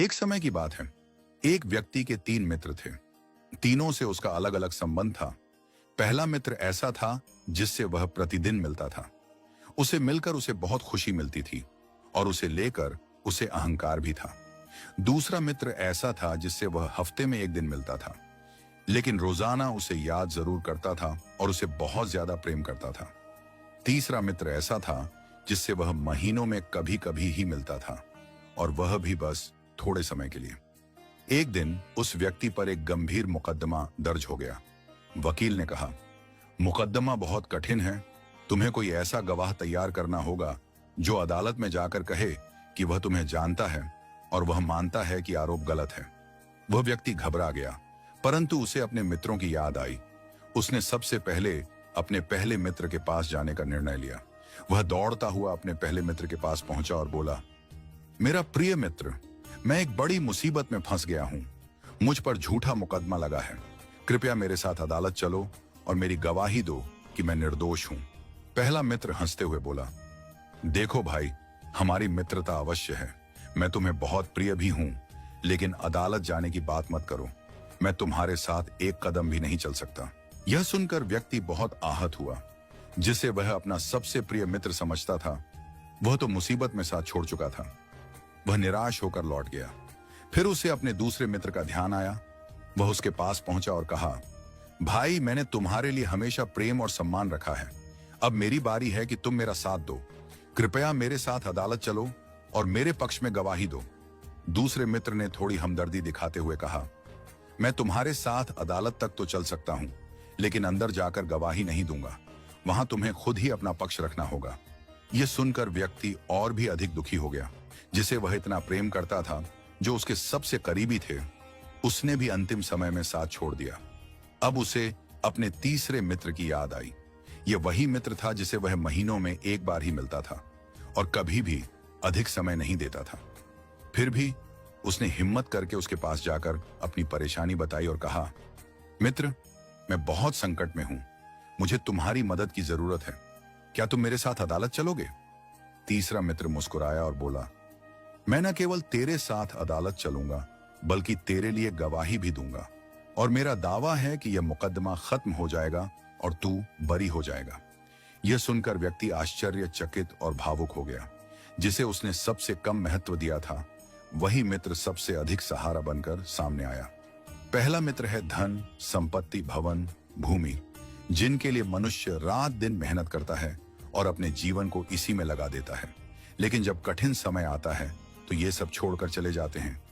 एक समय की बात है। एक व्यक्ति के 3 मित्र थे। तीनों से उसका अलग अलग संबंध था। पहला मित्र ऐसा था जिससे वह प्रतिदिन मिलता था। उसे मिलकर उसे बहुत खुशी मिलती थी और उसे लेकर उसे अहंकार भी था। दूसरा मित्र ऐसा था जिससे वह हफ्ते में एक दिन मिलता था, लेकिन रोजाना उसे याद जरूर करता था और उसे बहुत ज्यादा प्रेम करता था। तीसरा मित्र ऐसा था जिससे वह महीनों में कभी कभी ही मिलता था, और वह भी बस थोड़े समय के लिए। एक दिन उस व्यक्ति पर एक गंभीर मुकदमा दर्ज हो गया। वकील ने कहा, मुकदमा बहुत कठिन है। तुम्हें कोई ऐसा गवाह तैयार करना होगा जो अदालत में जाकर कहे कि वह तुम्हें जानता है और वह मानता है कि आरोप गलत है। वह व्यक्ति घबरा गया, परंतु उसे अपने मित्रों की याद आई। उसने सबसे पहले अपने पहले मित्र के पास जाने का निर्णय लिया। वह दौड़ता हुआ अपने पहले मित्र के पास पहुंचा और बोला, मेरा प्रिय मित्र, मैं एक बड़ी मुसीबत में फंस गया हूं। मुझ पर झूठा मुकदमा लगा है। कृपया मेरे साथ अदालत चलो और मेरी गवाही दो कि मैं निर्दोष हूं। पहला मित्र हंसते हुए बोला, देखो भाई, हमारी मित्रता अवश्य है। मैं तुम्हें बहुत प्रिय भी हूं, लेकिन अदालत जाने की बात मत करो। मैं तुम्हारे साथ एक कदम भी नहीं चल सकता। यह सुनकर व्यक्ति बहुत आहत हुआ। जिसे वह अपना सबसे प्रिय मित्र समझता था, वह तो मुसीबत में साथ छोड़ चुका था। वह निराश होकर लौट गया। फिर उसे अपने दूसरे मित्र का ध्यान आया। वह उसके पास पहुंचा और कहा, भाई, मैंने तुम्हारे लिए हमेशा प्रेम और सम्मान रखा है। अब मेरी बारी है कि तुम मेरा साथ दो। कृपया मेरे साथ अदालत चलो और मेरे पक्ष में गवाही दो। दूसरे मित्र ने थोड़ी हमदर्दी दिखाते हुए कहा, मैं तुम्हारे साथ अदालत तक तो चल सकता हूं, लेकिन अंदर जाकर गवाही नहीं दूंगा। वहां तुम्हें खुद ही अपना पक्ष रखना होगा। यह सुनकर व्यक्ति और भी अधिक दुखी हो गया। जिसे वह इतना प्रेम करता था, जो उसके सबसे करीबी थे, उसने भी अंतिम समय में साथ छोड़ दिया। अब उसे अपने तीसरे मित्र की याद आई। यह वही मित्र था जिसे वह महीनों में एक बार ही मिलता था और कभी भी अधिक समय नहीं देता था। फिर भी उसने हिम्मत करके उसके पास जाकर अपनी परेशानी बताई और कहा, मित्र, मैं बहुत संकट में हूं। मुझे तुम्हारी मदद की जरूरत है। क्या तुम मेरे साथ अदालत चलोगे? तीसरा मित्र मुस्कुराया और बोला, मैं न केवल तेरे साथ अदालत चलूंगा, बल्कि तेरे लिए गवाही भी दूंगा, और मेरा दावा है कि यह मुकदमा खत्म हो जाएगा और तू बरी हो जाएगा। यह सुनकर व्यक्ति आश्चर्यचकित और भावुक हो गया। जिसे उसने सबसे कम महत्व दिया था, वही मित्र सबसे अधिक सहारा बनकर सामने आया। पहला मित्र है धन, संपत्ति, भवन, भूमि, जिनके लिए मनुष्य रात दिन मेहनत करता है और अपने जीवन को इसी में लगा देता है। लेकिन जब कठिन समय आता है तो ये सब छोड़कर चले जाते हैं।